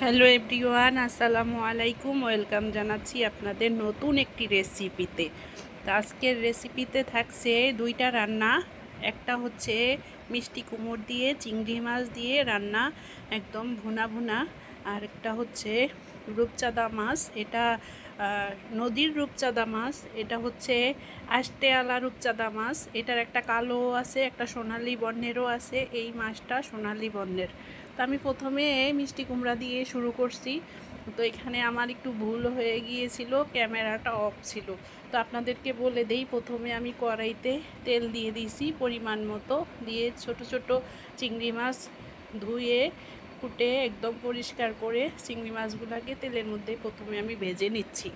Hello everyone, আসসালামু আলাইকুম। Welcome জানাচ্ছি আপনাদের নতুন একটি রেসিপিতে। তো আজকের রেসিপিতে থাকছে দুইটা রান্না। একটা হচ্ছে মিষ্টি কুমড় দিয়ে চিংড়ি মাছ দিয়ে রান্না, একদম ভুনা ভুনা। আর একটা হচ্ছে রূপচাঁদা মাছ। এটা নদীর রূপচাঁদা মাছ। এটা হচ্ছে আষ্টেয়ালা রূপচাঁদা মাছ। এটার একটা কালো আছে, একটা সোনালি বর্ণেরও আছে। এই মাছটা সোনালি বর্ণের। তো আমি প্রথমে মিষ্টি কুমড়া দিয়ে শুরু করছি। তো এখানে আমার একটু ভুল হয়ে গিয়েছিল, ক্যামেরাটা অফ ছিল। তো আপনাদেরকে বলে দেই, প্রথমে আমি কড়াইতে তেল দিয়ে দিয়েছি পরিমাণ মতো, দিয়ে ছোট ছোট চিংড়ি মাছ ধুয়ে কুটে একদম পরিষ্কার করে চিংড়ি মাছগুলোকে তেলের মধ্যে প্রথমে আমি ভেজে নিচ্ছি।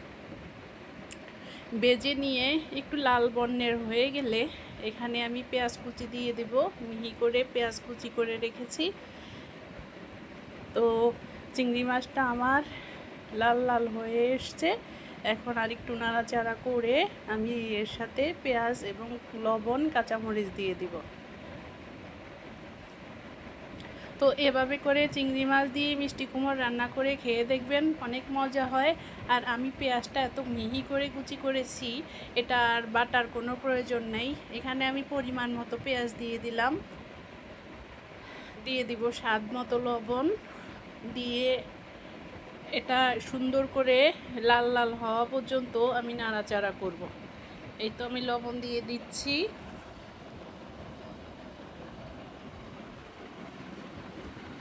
ভেজে নিয়ে একটু লাল বর্ণের হয়ে গেলে এখানে আমি পেঁয়াজ কুচি দিয়ে দেব। মিহি করে পেঁয়াজ কুচি করে রেখেছি। তো চিংড়ি মাছটা আমার লাল লাল হয়ে এসছে। এখন আর একটু নাড়াচাড়া করে আমি এর সাথে পেঁয়াজ এবং লবণ কাঁচামরিচ দিয়ে দিব। তো এভাবে করে চিংড়ি মাছ দিয়ে মিষ্টি কুমড় রান্না করে খেয়ে দেখবেন, অনেক মজা হয়। আর আমি পেঁয়াজটা এত মিহি করে কুচি করেছি, এটা আর বাটার কোনো প্রয়োজন নেই। এখানে আমি পরিমাণ মতো পেঁয়াজ দিয়ে দিলাম, দিয়ে দিব স্বাদ মতো লবণ, দিয়ে এটা সুন্দর করে লাল লাল হওয়া পর্যন্ত আমি নাড়াচাড়া করব। এই তো আমি লবণ দিয়ে দিচ্ছি।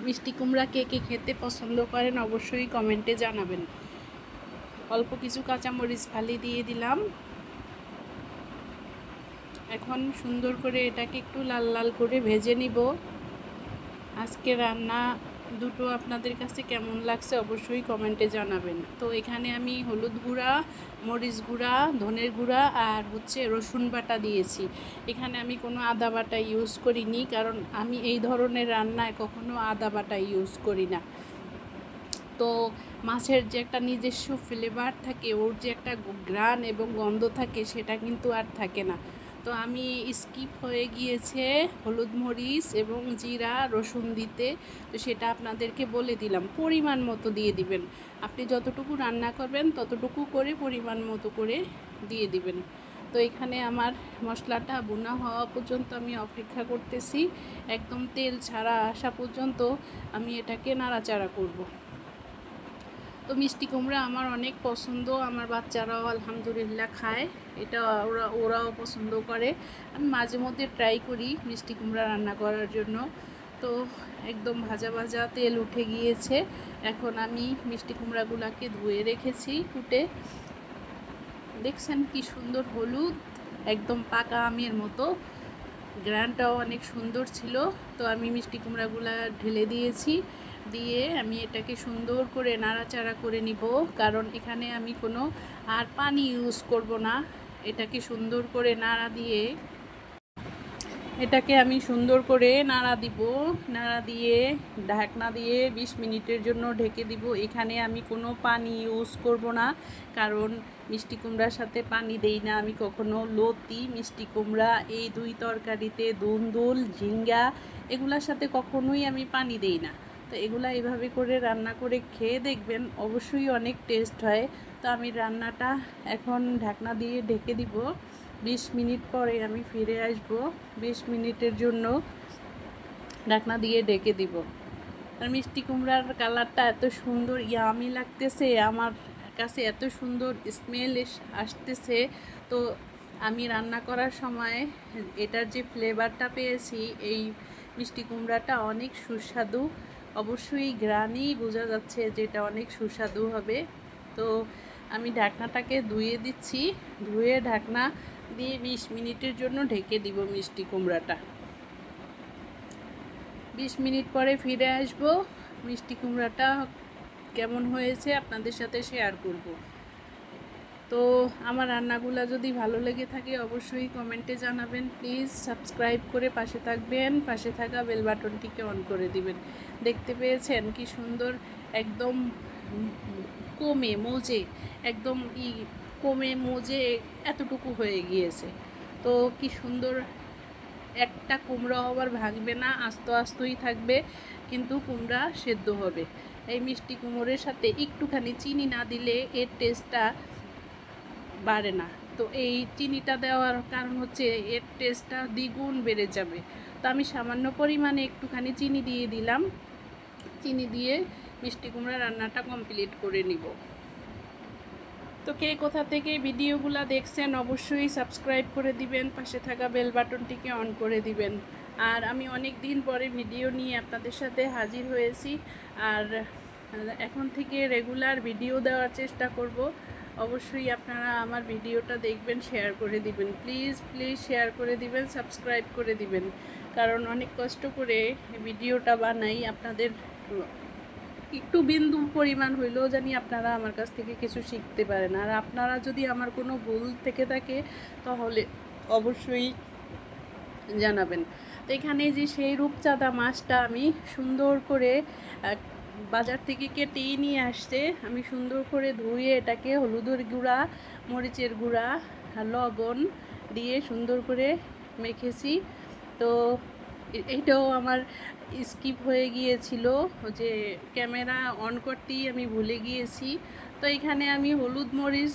মিষ্টি কুমড়া কে কে খেতে পছন্দ করেন অবশ্যই কমেন্টে জানাবেন। অল্প কিছু কাঁচামরিচ ফালি দিয়ে দিলাম। এখন সুন্দর করে এটাকে একটু লাল লাল করে ভেজে নিব। আজকে রান্না দুটো আপনাদের কাছে কেমন লাগছে অবশ্যই কমেন্টে জানাবেন। তো এখানে আমি হলুদ গুঁড়া, মরিচ গুঁড়া, ধনের গুঁড়া আর হচ্ছে রসুন বাটা দিয়েছি। এখানে আমি কোনো আদা বাটা ইউজ করিনি, কারণ আমি এই ধরনের রান্নায় কখনো আদা বাটা ইউজ করি না। তো মাছের যে একটা নিজস্ব ফ্লেভার থাকে, ওর যে একটা ঘ্রাণ এবং গন্ধ থাকে, সেটা কিন্তু আর থাকে না। তো আমি স্কিপ হয়ে গিয়েছে হলুদ মরিচ এবং জিরা রসুন দিতে। তো সেটা আপনাদেরকে বলে দিলাম, পরিমাণ মতো দিয়ে দিবেন। আপনি যতটুকু রান্না করবেন ততটুকু করে পরিমাণ মতো করে দিয়ে দিবেন। তো এখানে আমার মশলাটা ভুনা হওয়া পর্যন্ত আমি অপেক্ষা করতেছি। একদম তেল ছাড়া আসা পর্যন্ত আমি এটাকে নাড়াচাড়া করব। তো মিষ্টি কুমড়া আমার অনেক পছন্দ, আমার বাচ্চারাও আলহামদুলিল্লাহ খায়। এটা ওরাও পছন্দ করে। আমি মাঝে মধ্যে ট্রাই করি মিষ্টি কুমড়া রান্না করার জন্য। তো একদম ভাজা ভাজা তেল উঠে গিয়েছে। এখন আমি মিষ্টি কুমড়াগুলোকে ধুয়ে রেখেছি কুটে। দেখছেন কি সুন্দর হলুদ, একদম পাকা আমের মতো। গ্রানটাও অনেক সুন্দর ছিল। তো আমি মিষ্টি কুমড়াগুলা ঢেলে দিয়েছি, দিয়ে আমি এটাকে সুন্দর করে নাড়াচাড়া করে নিব, কারণ এখানে আমি কোনো আর পানি ইউজ করব না। এটাকে সুন্দর করে নাড়া দিয়ে এটাকে আমি সুন্দর করে নাড়া দিব। নাড়া দিয়ে ঢাকনা দিয়ে 20 মিনিটের জন্য ঢেকে দিব। এখানে আমি কোনো পানি ইউজ করব না, কারণ মিষ্টি কুমড়ার সাথে পানি দেই না আমি কখনো। লতি, মিষ্টি কুমড়া, এই দুই তরকারিতে দুন্দুল, ঝিঙ্গা, এগুলার সাথে কখনোই আমি পানি দেই না। তো এগুলা এভাবে করে রান্না করে খেয়ে দেখবেন, অবশ্যই অনেক টেস্ট হয়। তো আমি রান্নাটা এখন ঢাকনা দিয়ে ঢেকে দিব। 20 মিনিট পরে আমি ফিরে আসব। 20 মিনিটের জন্য ঢাকনা দিয়ে ঢেকে দিব। আর মিষ্টি কুমড়ার কালারটা এত সুন্দর ইয়ামি লাগতেছে, আমার কাছে এত সুন্দর স্মেল আসতেছে। তো আমি রান্না করার সময় এটার যে ফ্লেভারটা পেয়েছি, এই মিষ্টি কুমড়াটা অনেক সুস্বাদু। অবশ্যই ঘ্রাণেই বোঝা যাচ্ছে যে এটা অনেক সুস্বাদু হবে। তো আমি ঢাকনাটাকে ধুয়ে দিচ্ছি। ধুয়ে ঢাকনা দিয়ে 20 মিনিটের জন্য ঢেকে দিব মিষ্টি কুমড়াটা। 20 মিনিট পরে ফিরে আসব। মিষ্টি কুমড়াটা কেমন হয়েছে আপনাদের সাথে শেয়ার করব। তো আমার রান্নাগুলো যদি ভালো লেগে থাকে অবশ্যই কমেন্টে জানাবেন। প্লিজ সাবস্ক্রাইব করে পাশে থাকবেন, পাশে থাকা বেল বাটনটিকে অন করে দিবেন। দেখতে পেয়েছেন কি সুন্দর, একদম কমে মজে, একদম কমে মজে এতটুকু হয়ে গিয়েছে। তো কি সুন্দর, একটা কুমড়া আবার ভাঙবে না, আস্ত আস্তই থাকবে, কিন্তু কুমড়া সেদ্ধ হবে। এই মিষ্টি কুমড়োর সাথে একটুখানি চিনি না দিলে এর টেস্টটা বাড়ে না। তো এই চিনিটা দেওয়ার কারণ হচ্ছে এর টেস্টটা দ্বিগুণ বেড়ে যাবে। তো আমি সামান্য পরিমাণে একটুখানি চিনি দিয়ে দিলাম। চিনি দিয়ে মিষ্টি কুমড়া রান্নাটা কমপ্লিট করে নিব। তো কে কোথা থেকে ভিডিওগুলো দেখছেন অবশ্যই সাবস্ক্রাইব করে দিবেন, পাশে থাকা বেল বাটনটিকে অন করে দিবেন। আর আমি অনেক দিন পরে ভিডিও নিয়ে আপনাদের সাথে হাজির হয়েছি, আর এখন থেকে রেগুলার ভিডিও দেওয়ার চেষ্টা করব। অবশ্যই আপনারা আমার ভিডিওটা দেখবেন, শেয়ার করে দিবেন, প্লিজ প্লিজ শেয়ার করে দিবেন, সাবস্ক্রাইব করে দিবেন, কারণ অনেক কষ্ট করে ভিডিওটা বানাই আপনাদের একটু বিন্দু পরিমাণ হইলেও জানি আপনারা আমার কাছ থেকে কিছু শিখতে পারেন। আর আপনারা যদি আমার কোনো ভুল থেকে থাকে তাহলে অবশ্যই জানাবেন। তো এখানে যে সেই রূপচাঁদা মাছটা আমি সুন্দর করে বাজার থেকে কেটেই নিয়ে আসছে, আমি সুন্দর করে ধুয়ে এটাকে হলুদের গুঁড়া, মরিচের গুঁড়া, লবণ দিয়ে সুন্দর করে মেখেছি। তো এইটাও আমার স্কিপ হয়ে গিয়েছিল, যে ক্যামেরা অন করতেই আমি ভুলে গিয়েছি। তো এখানে আমি হলুদ মরিচ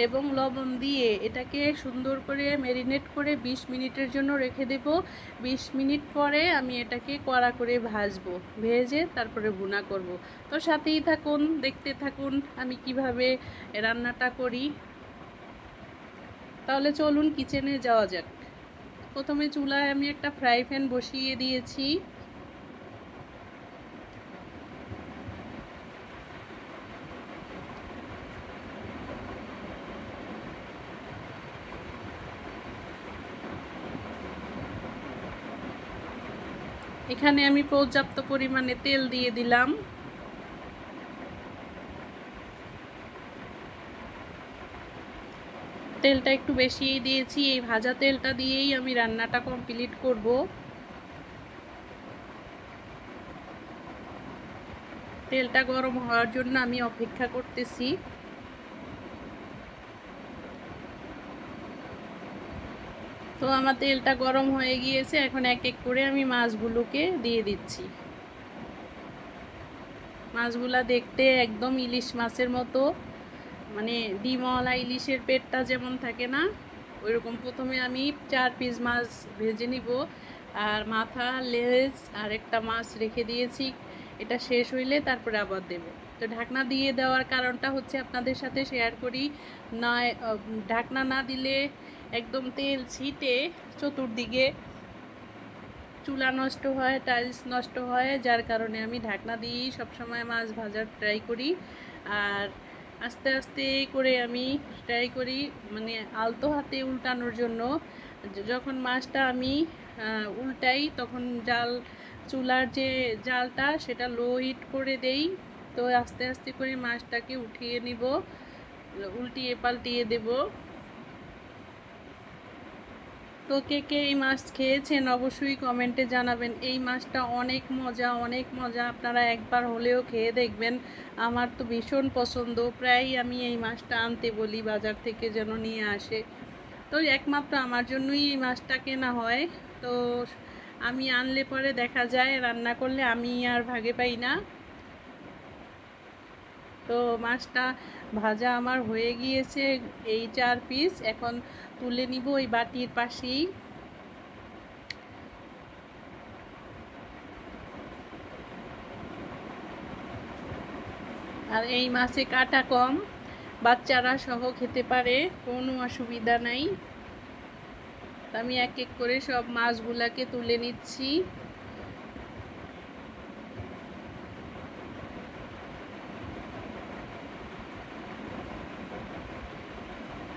এবং লবণ দিয়ে এটাকে সুন্দর করে ম্যারিনেট করে 20 মিনিটের জন্য রেখে দেব। 20 মিনিট পরে আমি এটাকে কড়া করে ভাজবো, ভেজে তারপরে ভুনা করব। তো সাথেই থাকুন, দেখতে থাকুন আমি কিভাবে রান্নাটা করি। তাহলে চলুন কিচেনে যাওয়া যাক। প্রথমে চুলায় আমি একটা ফ্রাই প্যান বসিয়ে দিয়েছি। এখানে আমি পর্যাপ্ত পরিমাণে তেল দিয়ে দিলাম। তেলটা একটু বেশিই দিয়েছি, এই ভাজা তেলটা দিয়েই আমি রান্নাটা কমপ্লিট করব। তেলটা গরম হওয়ার জন্য আমি অপেক্ষা করতেছি। তো আমার তেলটা গরম হয়ে গিয়েছে, এখন এক এক করে আমি মাছগুলোকে দিয়ে দিচ্ছি। মাছগুলা দেখতে একদম ইলিশ মাছের মতো, মানে ডিমওয়ালা ইলিশের পেটটা যেমন থাকে না, ওইরকম। প্রথমে আমি 4 পিস মাছ ভেজে নিব, আর মাথা, লেজ আর একটা মাছ রেখে দিয়েছি। এটা শেষ হইলে তারপরে আবার দেব। তো ঢাকনা দিয়ে দেওয়ার কারণটা হচ্ছে আপনাদের সাথে শেয়ার করি, না ঢাকনা না দিলে একদম তেল ছিটে চতুর্দিকে চুলা নষ্ট হয়, টাইলস নষ্ট হয়, যার কারণে আমি ঢাকনা দিয়েই সবসময় মাছ ভাজার ট্রাই করি। আর আস্তে আস্তে করে আমি ট্রাই করি, মানে আলতো হাতে উল্টানোর জন্য। যখন মাছটা আমি উল্টাই তখন চুলার যে জালটা সেটা লো হিট করে দেই। তো আস্তে আস্তে করে মাছটাকে উঠিয়ে নিব, উল্টিয়ে পাল্টিয়ে দেব। তো কে কে এই মাছ খেয়েছেন অবশ্যই কমেন্টে জানাবেন। এই মাছটা অনেক মজা, অনেক মজা, আপনারা একবার হলেও খেয়ে দেখবেন। আমার তো ভীষণ পছন্দ, প্রায় আমি এই মাছটা আনতে বলি বাজার থেকে যেন নিয়ে আসে। তো একমাত্র আমার জন্যই এই মাছটা কেনা হয়। তো আমি আনলে পরে দেখা যায় রান্না করলে আমি আর ভাগে পাই না। তো মাছটা ভাজা আমার হয়ে গিয়েছে, এই 4 পিস এখন তুলে নিব ওই বাটির পাশেই। আর এই মাছে কাটা কম, বাচ্চারা সহ খেতে পারে, কোনো অসুবিধা নাই। আমি এক এক করে সব মাছগুলাকে তুলে নিচ্ছি।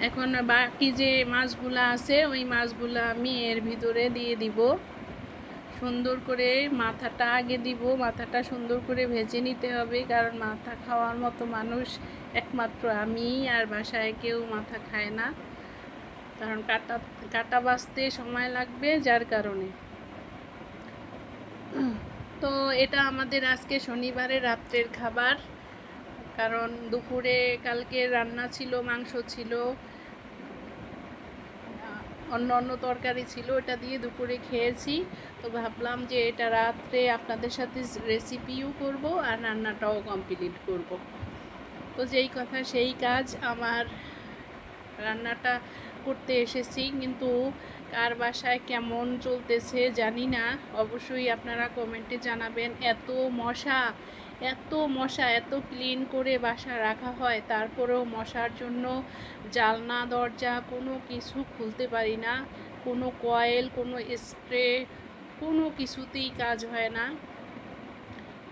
এখন বাকি যে মাছগুলো আছে ওই মাছগুলো আমি এর ভিতরে দিয়ে দিব। সুন্দর করে মাথাটা আগে দিব, মাথাটা সুন্দর করে ভেজে নিতে হবে, কারণ মাথা খাওয়ার মতো মানুষ একমাত্র আমি, আর বাসায় কেউ মাথা খায় না, কারণ কাটা বাছতে সময় লাগবে, যার কারণে। তো এটা আমাদের আজকে শনিবারের রাত্রের খাবার, কারণ দুপুরে কালকে রান্না ছিল, মাংস ছিল, অন্য অন্য তরকারি ছিল, ওটা দিয়ে দুপুরে খেয়েছি। তো ভাবলাম যে এটা রাত্রে আপনাদের সাথে রেসিপিও করব আর রান্নাটাও কমপ্লিট করব। তো যেই কথা সেই কাজ, আমার রান্নাটা করতে এসেছি, কিন্তু কার বাসায় কেমন চলতেছে জানি না, অবশ্যই আপনারা কমেন্টে জানাবেন। এত মশা, এত মশা, এত ক্লিন করে বাসা রাখা হয়, তারপরেও মশার জন্য জানলা দরজা কোনো কিছু খুলতে পারি না, কোনো কয়েল, কোনো স্প্রে, কোনো কিছুতেই কাজ হয় না।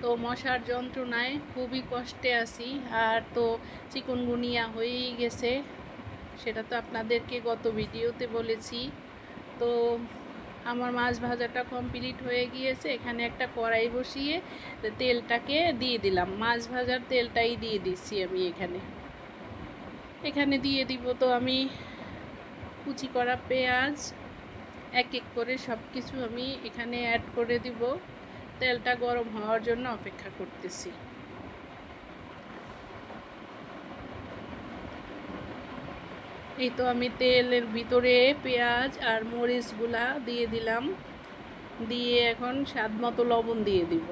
তো মশার যন্ত্রণায় খুবই কষ্টে আছি। আর তো চিকুনগুনিয়া হয়েই গেছে, সেটা তো আপনাদেরকে গত ভিডিওতে বলেছি। তো আমার মাছ ভাজাটা কমপ্লিট হয়ে গিয়েছে। এখানে একটা কড়াই বসিয়ে তেলটাকে দিয়ে দিলাম, মাছ ভাজার তেলটাই দিয়ে দিচ্ছি আমি এখানে দিয়ে দিব। তো আমি কুচি করা পেঁয়াজ এক এক করে সব কিছু আমি এখানে অ্যাড করে দিব। তেলটা গরম হওয়ার জন্য অপেক্ষা করতেছি। এই তো আমি তেলের ভিতরে পেঁয়াজ আর মরিচগুলা দিয়ে দিলাম, দিয়ে এখন স্বাদ মতো লবণ দিয়ে দিব।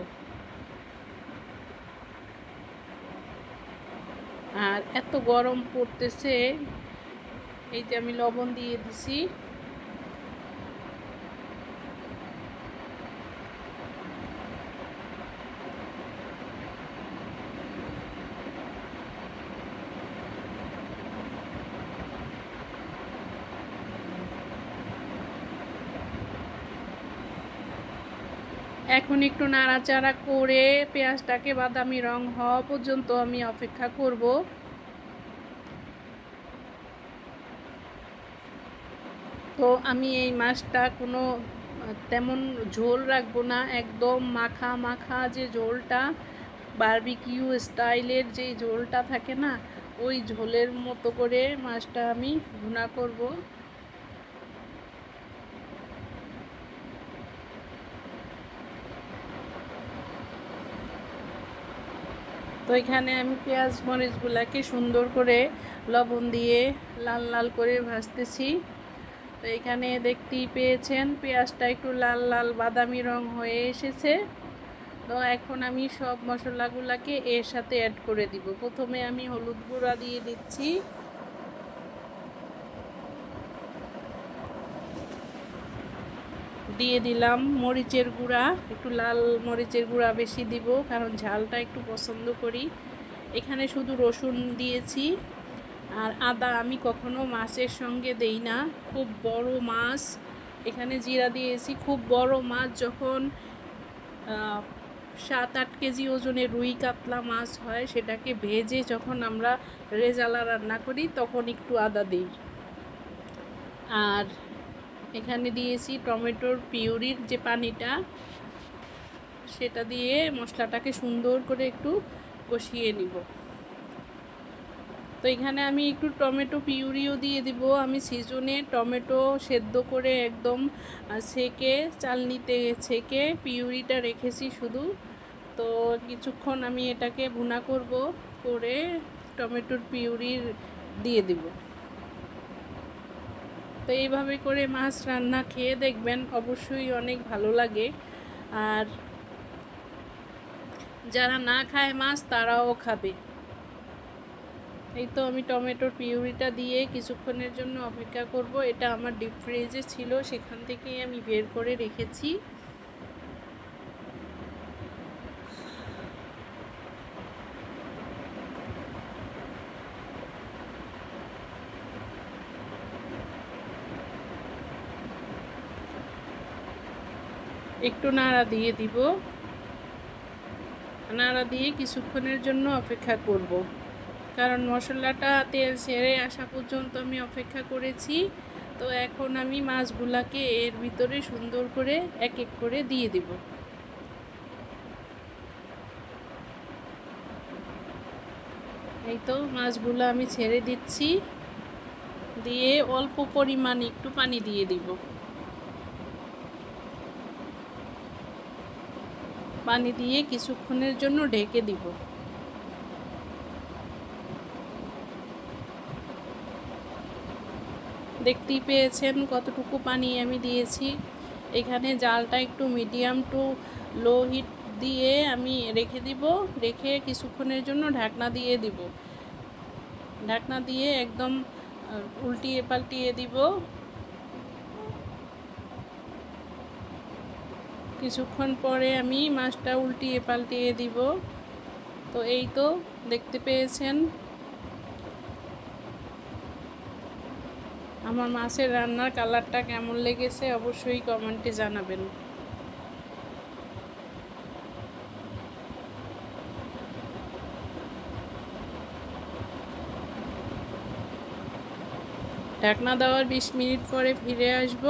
আর এত গরম পড়তেছে, এই যে আমি লবণ দিয়ে দিছি। এখন একটু নাড়াচাড়া করে পেঁয়াজটাকে বাদামি রং হওয়া পর্যন্ত আমি অপেক্ষা করব। তো আমি এই মাছটা কোনো তেমন ঝোল রাখবো না, একদম মাখা মাখা যে ঝোলটা, বারবিকিউ স্টাইলের যে ঝোলটা থাকে না, ওই ঝোলের মতো করে মাছটা আমি ভুনা করব। তো এখানে আমি পেঁয়াজ মরিচগুলাকে সুন্দর করে লবণ দিয়ে লাল লাল করে ভাজতেছি। তো এখানে দেখতেই পেয়েছেন পেঁয়াজটা একটু লাল লাল বাদামি রং হয়ে এসেছে। তো এখন আমি সব মশলাগুলোকে এর সাথে অ্যাড করে দিব। প্রথমে আমি হলুদ গুঁড়া দিয়ে দিচ্ছি, দিয়ে দিলাম মরিচের গুঁড়া, একটু লাল মরিচের গুঁড়া বেশি দিব কারণ ঝালটা একটু পছন্দ করি। এখানে শুধু রসুন দিয়েছি, আর আদা আমি কখনো মাছের সঙ্গে দেই না। খুব বড় মাছ, এখানে জিরা দিয়েছি। খুব বড় মাছ যখন 7-8 কেজি ওজনের রুই কাতলা মাছ হয়, সেটাকে ভেজে যখন আমরা রেজালা রান্না করি তখন একটু আদা দিই। আর এখানে দিয়েছি টমেটোর পিউরির যে পানিটা, সেটা দিয়ে মশলাটাকে সুন্দর করে একটু কষিয়ে নিব। তো এখানে আমি একটু টমেটো পিউরিও দিয়ে দিব। আমি সিজনে টমেটো সেদ্ধ করে একদম ছেঁকে, চালনিতে ছেঁকে পিউরিটা রেখেছি শুধু। তো কিছুক্ষণ আমি এটাকে ভুনা করব, করে টমেটোর পিউরি দিয়ে দিব। তো এইভাবে করে মাছ রান্না খেয়ে দেখবেন, অবশ্যই অনেক ভালো লাগে। আর যারা না খায় মাছ তারাও খাবে। এই তো আমি টমেটোর পিউরিটা দিয়ে কিছুক্ষণের জন্য অপেক্ষা করব। এটা আমার ডিপ ফ্রিজে ছিল, সেখান থেকেই আমি বের করে রেখেছি। একটু নাড়া দিয়ে দিব, নাড়া দিয়ে কিছুক্ষণের জন্য অপেক্ষা করব, কারণ মশলাটা তেল ছেড়ে আসা পর্যন্ত আমি অপেক্ষা করেছি। তো এখন আমি মাছগুলাকে এর ভিতরে সুন্দর করে এক এক করে দিয়ে দিব। এই তো মাছগুলো আমি ছেড়ে দিচ্ছি, দিয়ে অল্প পরিমাণ একটু পানি দিয়ে দিব। পানি দিয়ে কিছুক্ষণের জন্য ঢেকে দিব। দেখতেই পেয়েছেন কতটুকু পানি আমি দিয়েছি। এখানে জালটা একটু মিডিয়াম টু লো হিট দিয়ে আমি রেখে দিব, রেখে কিছুক্ষণের জন্য ঢাকনা দিয়ে দিব। ঢাকনা দিয়ে একদম উল্টিয়ে পাল্টিয়ে দিব। কিছুক্ষণ পরে আমি মাছটা উল্টিয়ে পাল্টিয়ে দিব। তো এই তো দেখতে পেয়েছেন আমার মাছের রান্নার কালারটা কেমন লেগেছে অবশ্যই কমেন্টে জানাবেন। ঢাকনা দেওয়ার 20 মিনিট পরে ফিরে আসব।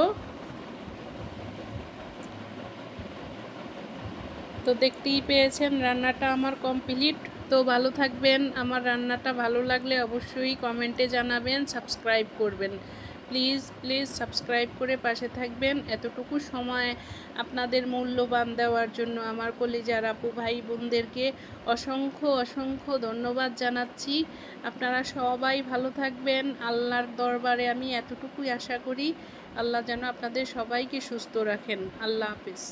তো দেখতেই পেয়েছেন রান্নাটা আমার কমপ্লিট। তো ভালো থাকবেন। আমার রান্নাটা ভালো লাগলে অবশ্যই কমেন্টে জানাবেন, সাবস্ক্রাইব করবেন। প্লিজ প্লিজ সাবস্ক্রাইব করে পাশে থাকবেন। এতটুকু সময় আপনাদের মূল্যবান দেওয়ার জন্য আমার কলিজার আপু ভাই বোনদেরকে অসংখ্য অসংখ্য ধন্যবাদ জানাচ্ছি। আপনারা সবাই ভালো থাকবেন। আল্লাহর দরবারে আমি এতটুকুই আশা করি, আল্লাহ যেন আপনাদের সবাইকে সুস্থ রাখেন। আল্লাহ হাফেজ।